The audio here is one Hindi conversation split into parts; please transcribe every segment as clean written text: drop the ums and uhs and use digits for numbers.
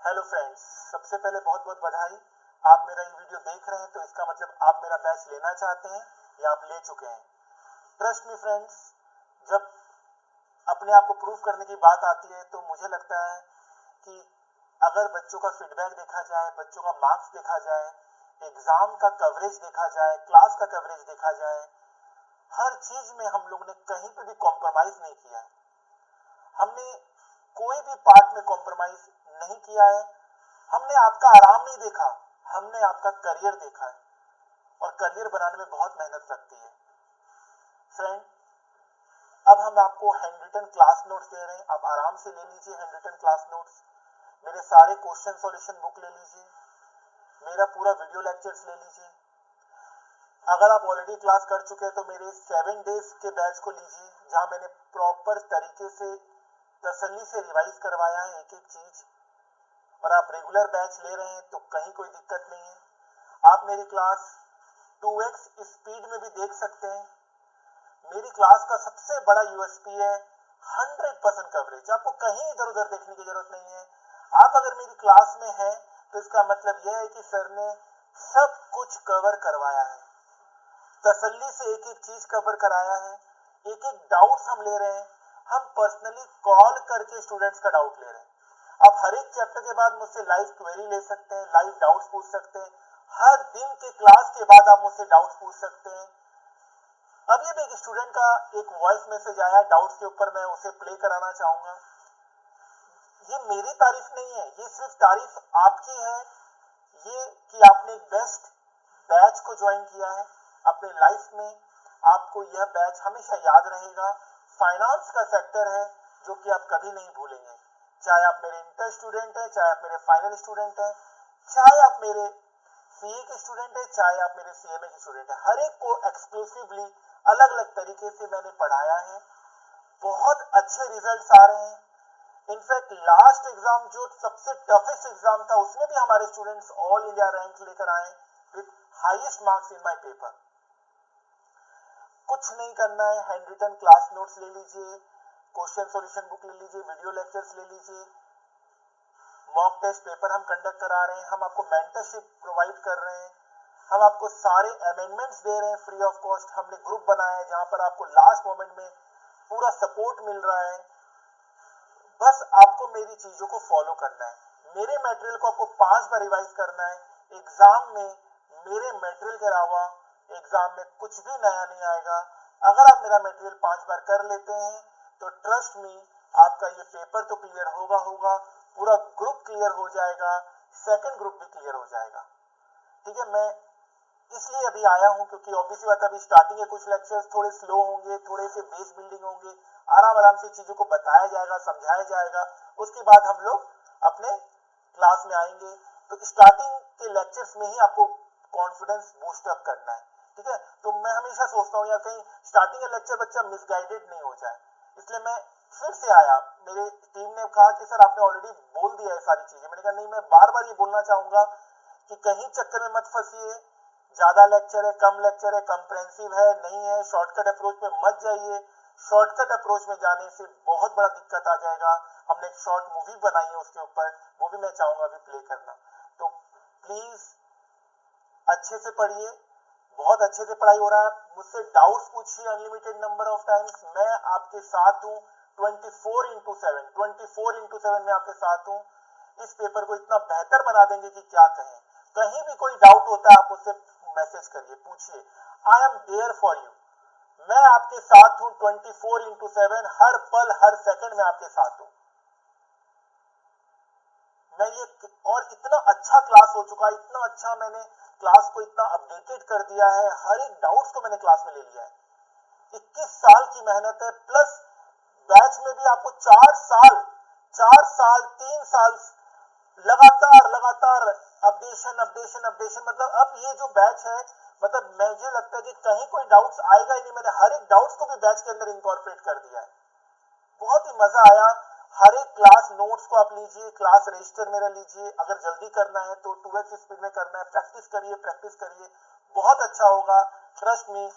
हेलो फ्रेंड्स, सबसे पहले बहुत बहुत बधाई। आप मेरा ये वीडियो देख रहे हैं तो इसका मतलब आप मेरा बैच लेना चाहते हैं या आप ले चुके हैं। ट्रस्ट मी फ्रेंड्स, जब अपने आप को प्रूव करने की बात आती है तो मुझे लगता है कि अगर बच्चों का फीडबैक देखा जाए, बच्चों का मार्क्स देखा जाए, एग्जाम का कवरेज देखा जाए, क्लास का कवरेज देखा जाए, हर चीज में हम लोगों ने कहीं पे भी कॉम्प्रोमाइज नहीं किया है। हमने कोई भी पार्ट में कॉम्प्रोमाइज नहीं किया है। हमने आपका आराम नहीं देखा, हमने आपका करियर देखा है और करियर बनाने में बहुत मेहनत लगती है। फ्रेंड, अब हम आपको हैंड रिटन क्लास नोट्स दे रहे हैं। आप आराम से ले लीजिए हैंड रिटन क्लास नोट्स। मेरे सारे क्वेश्चन सॉल्यूशन बुक ले लीजिए, मेरा पूरा वीडियो लेक्चर्स ले लीजिए। अगर आप ऑलरेडी क्लास कर चुके हैं तो मेरे 7 डेज के बैच को लीजिए, जहां मैंने प्रॉपर तरीके से तसल्ली से रिवाइज करवाया है एक एक चीज। और आप रेगुलर बैच ले रहे हैं तो कहीं कोई दिक्कत नहीं है। आप मेरी क्लास 2x स्पीड में भी देख सकते हैं। मेरी क्लास का सबसे बड़ा यूएसपी है 100% कवरेज। आपको कहीं इधर उधर देखने की जरूरत नहीं है। आप अगर मेरी क्लास में हैं तो इसका मतलब यह है कि सर ने सब कुछ कवर करवाया है, तसल्ली से एक एक चीज कवर कराया है। एक एक डाउट्स हम ले रहे हैं, हम पर्सनली कॉल करके स्टूडेंट्स का डाउट ले रहे हैं। आप हर एक चैप्टर के बाद मुझसे लाइव क्वेरी ले सकते हैं, लाइव डाउट्स पूछ सकते हैं। हर दिन के क्लास के बाद आप मुझसे डाउट्स पूछ सकते हैं। अभी भी एक स्टूडेंट का एक वॉइस मैसेज आया डाउट्स के ऊपर, मैं उसे प्ले कराना चाहूंगा। ये मेरी तारीफ नहीं है, ये सिर्फ तारीफ आपकी है, ये कि आपने एक बेस्ट बैच को ज्वाइन किया है अपने लाइफ में। आपको यह बैच हमेशा याद रहेगा। फाइनेंस का सेक्टर है जो कि आप कभी नहीं भूलेंगे। चाहे आप मेरे इंटर स्टूडेंट हैं, चाहे आप मेरे फाइनल स्टूडेंट हैं, चाहे आप मेरे सीए के स्टूडेंट हैं, चाहे आप मेरे सीएमए के स्टूडेंट हैं, हर एक को एक्सक्लूसिवली अलग अलग तरीके से मैंने पढ़ाया है। बहुत अच्छे रिजल्ट्स आ रहे हैं। इनफैक्ट लास्ट एग्जाम जो सबसे टफेस्ट एग्जाम था उसमें भी हमारे स्टूडेंट्स ऑल इंडिया रैंक लेकर आए with highest marks in my paper. कुछ नहीं करना है, हैंड रिटन क्लास नोट्स ले लीजिए, क्वेश्चन सॉल्यूशन बुक ले लीजिए, वीडियो लेक्चर्स ले लीजिए, मॉक टेस्ट पेपर हम कंडक्ट करा रहे हैं, हम आपको मेंटरशिप प्रोवाइड कर रहे हैं, हम आपको सारे अमेंडमेंट्स दे रहे हैं फ्री ऑफ कॉस्ट। हमने ग्रुप बनाया है जहां पर आपको लास्ट मोमेंट में पूरा सपोर्ट मिल रहा है। बस आपको मेरी चीजों को फॉलो करना है। मेरे मटेरियल को आपको 5 बार रिवाइज करना है। एग्जाम में मेरे मटेरियल के अलावा एग्जाम में कुछ भी नया नहीं आएगा। अगर आप मेरा मटेरियल 5 बार कर लेते हैं तो ट्रस्ट मी, आपका ये पेपर तो क्लियर होगा, पूरा ग्रुप क्लियर हो जाएगा, सेकंड ग्रुप भी क्लियर हो जाएगा। ठीक है, मैं इसलिए अभी आया हूं क्योंकि ऑब्वियसली बात अभी स्टार्टिंग के कुछ लेक्चर्स थोड़े स्लो होंगे, थोड़े से बेस बिल्डिंग होंगे, आराम आराम से चीजों को बताया जाएगा, समझाया जाएगा। उसके बाद हम लोग अपने क्लास में आएंगे। तो स्टार्टिंग के लेक्चर्स में ही आपको कॉन्फिडेंस बूस्ट अप करना है। ठीक है, तो मैं हमेशा सोचता हूँ यार कहीं स्टार्टिंग का लेक्चर बच्चा मिसगाइडेड नहीं हो जाए, इसलिए मैं फिर से आया। मेरे टीम ने कहा कि सर आपने ऑलरेडी बोल दिया है सारी चीजें। मैंने कहा नहीं, मैं बार बार ये बोलना चाहूंगा कि कहीं चक्कर में मत फंसिए। ज्यादा लेक्चर है, कम लेक्चर है, कंप्रेहेंसिव है, नहीं है, शॉर्टकट अप्रोच में मत जाइए। शॉर्टकट अप्रोच में जाने से बहुत बड़ा दिक्कत आ जाएगा। हमने एक शॉर्ट मूवी बनाई है उसके ऊपर, वो भी मैं चाहूंगा अभी प्ले करना। तो प्लीज अच्छे से पढ़िए, बहुत अच्छे से पढ़ाई हो रहा है। मुझसे डाउट्स पूछिए अनलिमिटेड नंबर ऑफ टाइम्स, मैं आपके साथ हूँ 24x7 में आपके साथ हूँ। इस पेपर को इतना बेहतर बना देंगे कि क्या कहें। कहीं भी कोई डाउट होता है आप मुझसे मैसेज करिए, पूछिए। I am there for you. मैं आपके साथ हूं 24x7, हर पल हर सेकंड में आपके साथ हूं। मैं ये और इतना अच्छा क्लास हो चुका है, इतना अच्छा मैंने क्लास को इतना अपडेटेड कर दिया है, हर एक डाउट्स को मैंने क्लास में ले लिया है। 21 साल की मेहनत है, प्लस बैच में भी आपको 4 साल 3 साल लगातार लगातार अपडेशन अपडेशन अपडेशन। मतलब अब ये जो बैच है, मतलब मुझे लगता है कि कहीं कोई डाउट्स आएगा ही नहीं। मैंने हर एक डाउट्स को भी बैच के अंदर इंकॉर्पोरेट कर दिया है। बहुत ही मजा आया। हर एक क्लास नोट्स को आप लीजिए, क्लास रजिस्टर मेरा लीजिए। अगर जल्दी करना है तो 2x स्पीड में करना है। प्रैक्टिस करिए, बहुत अच्छा होगा। ट्रस्ट मी,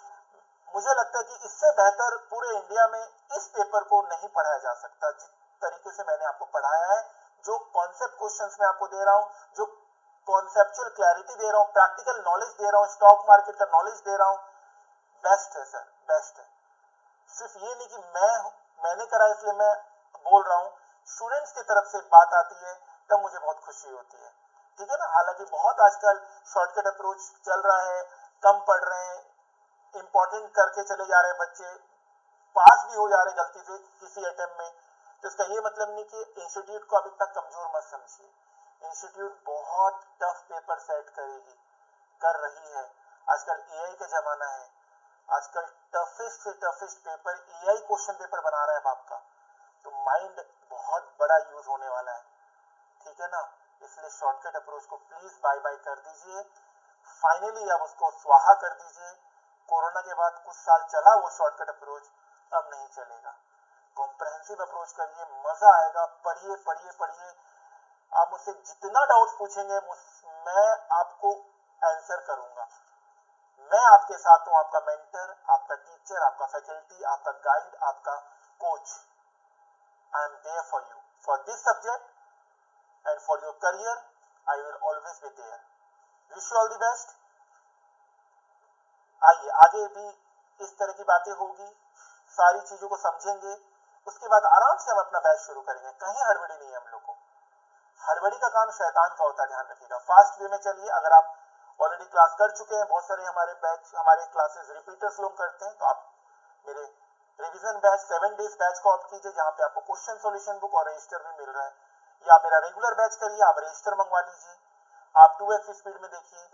मुझे लगता है कि इससे बेहतर पूरे इंडिया में इस पेपर को नहीं पढ़ाया जा सकता जिस तरीके से मैंने आपको पढ़ाया है। जो कॉन्सेप्ट क्वेश्चंस मैं आपको दे रहा हूं, जो कॉन्सेप्चुअल क्लैरिटी दे रहा हूं, प्रैक्टिकल नॉलेज दे रहा हूं, स्टॉक मार्केट का नॉलेज दे रहा हूं, बेस्ट है सर, बेस्ट है। सिर्फ ये नहीं कि मैंने करा इसलिए मैं बोल रहा हूं, स्टूडेंट्स की तरफ से बात आती है तब मुझे बहुत खुशी होती है, ठीक है ना। हालांकि बहुत आजकल शॉर्टकट अप्रोच चल रहा है, कम पढ़ रहे हैं, इंपॉर्टेंट करके चले जा रहे हैं बच्चे, पास भी हो जा रहे हैं गलती से किसी अटेम्प्ट में, तो इसका ये मतलब नहीं कि इंस्टीट्यूट को आप इतना कमजोर मत समझिए। इंस्टीट्यूट बहुत टफ पेपर सेट करेगी, कर रही है। आजकल एआई का जमाना है, आजकल टफेस्ट से toughest paper AI question paper बना रहा है बाप का, तो माइंड बहुत बड़ा यूज होने वाला है, ठीक है ना। इसलिए शॉर्टकट अप्रोच को प्लीज बाय बाय कर दीजिए, फाइनली अब उसको स्वाहा कर दीजिए। कोरोना के बाद कुछ साल चला वो शॉर्टकट अप्रोच, अब नहीं चलेगा। कॉम्प्रहेंसिव अप्रोच करिए, मजा आएगा, पढ़िए पढ़िए पढ़िए। आप मुझसे जितना डाउट पूछेंगे मैं आपको आंसर करूंगा। मैं आपके साथ हूं, आपका मेंटर, आपका टीचर, आपका फैकल्टी, आपका गाइड, आपका coach. I am there for you, for this subject and for your career I will always be there. Wish you all the best. आइए आगे भी इस तरह की बातें होगी, सारी चीजों को समझेंगे, उसके बाद आराम से हम अपना बैच शुरू करेंगे। कहीं हड़बड़ी नहीं है हम लोग को, हड़बड़ी का काम शैतान का होता है, ध्यान रखिएगा। फास्ट वे में चलिए। अगर आप ऑलरेडी क्लास कर चुके हैं, बहुत सारे हमारे बैच, हमारे क्लासेस रिपीटर्स लोग करते हैं, तो आप मेरे रिवीजन बैच 7 डेज बैच को ऑप्ट कीजिए, जहां पे आपको क्वेश्चन सॉल्यूशन बुक और रजिस्टर भी मिल रहा है। या आप मेरा रेगुलर बैच करिए, आप रजिस्टर मंगवा लीजिए, आप 2x स्पीड में देखिए,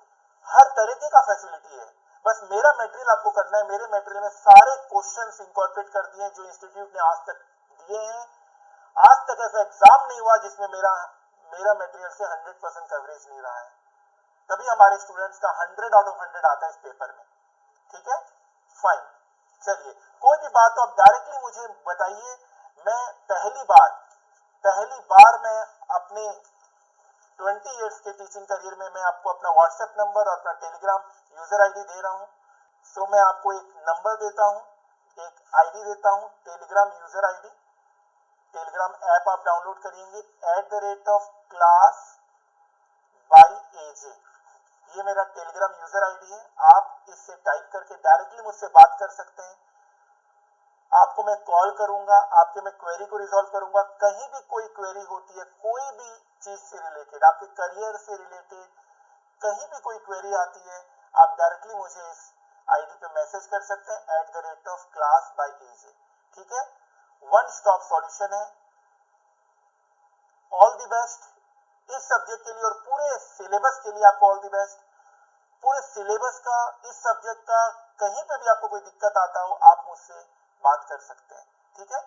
हर तरीके का फैसिलिटी है। बस मेरा मटेरियल आपको करना है। मेरे मटेरियल में सारे क्वेश्चंस इंकॉर्पोरेट कर दिए जो इंस्टीट्यूट ने आज तक दिए हैं। आज तक ऐसा एग्जाम नहीं हुआ जिसमें मेरा मटेरियल से 100% कवरेज नहीं रहा है, तभी हमारे स्टूडेंट्स का 100 आउट ऑफ 100 आता है इस पेपर में, ठीक है, फाइन। चलिए, कोई भी बात हो आप डायरेक्टली मुझे बताइए। मैं पहली बार मैं अपने 20 इयर्स के टीचिंग करियर में मैं आपको अपना व्हाट्सएप नंबर और अपना टेलीग्राम यूजर आईडी दे रहा हूं। सो मैं आपको एक नंबर देता हूं, एक आईडी देता हूं, Telegram user ID. Telegram app आप डाउनलोड करेंगे @class by AJ, ये मेरा टेलीग्राम यूजर आईडी है। आप इससे टाइप करके डायरेक्टली मुझसे बात कर सकते हैं। आपको मैं कॉल करूंगा, आपके मैं क्वेरी को रिजॉल्व करूंगा। कहीं भी कोई क्वेरी होती है, कोई भी चीज से रिलेटेड, आपके करियर से रिलेटेड कहीं भी कोई क्वेरी आती है, आप डायरेक्टली मुझे इस आईडी पे मैसेज कर सकते हैं @class by AJ, ठीक है। वन स्टॉप सॉल्यूशन है। ऑल द बेस्ट इस सब्जेक्ट के लिए और पूरे सिलेबस के लिए, आपको ऑल द बेस्ट। पूरे सिलेबस का, इस सब्जेक्ट का कहीं पे भी आपको कोई दिक्कत आता हो, आप मुझसे बात कर सकते हैं, ठीक है।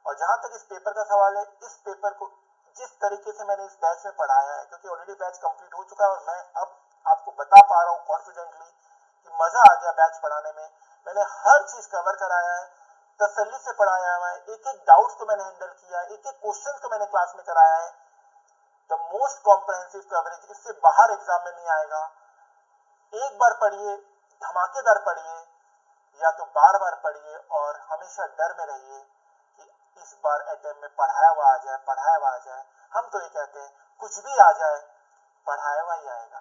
और जहां तक इस पेपर का सवाल है, इस पेपर को जिस तरीके से मैंने इस बैच में पढ़ाया है, क्योंकि ऑलरेडी बैच कंप्लीट हो चुका है और मैं अब आपको बता पा रहा हूं कॉन्फिडेंटली कि मजा आ गया बैच पढ़ाने में। मैंने हर चीज कवर कराया है, तसल्ली से पढ़ाया है, एक एक डाउट्स को मैंने हैंडल किया है, एक एक क्वेश्चन को मैंने क्लास में कराया है। द मोस्ट कॉम्प्रहेंसिव कवरेज, इससे बाहर एग्जाम में नहीं आएगा। एक बार पढ़िए, धमाकेदार पढ़िए, या तो बार बार पढ़िए और हमेशा डर में रहिए कि इस बार अटेम्प्ट में पढ़ाया हुआ आ जाए। हम तो ये कहते हैं कुछ भी आ जाए, पढ़ाया हुआ ही आएगा।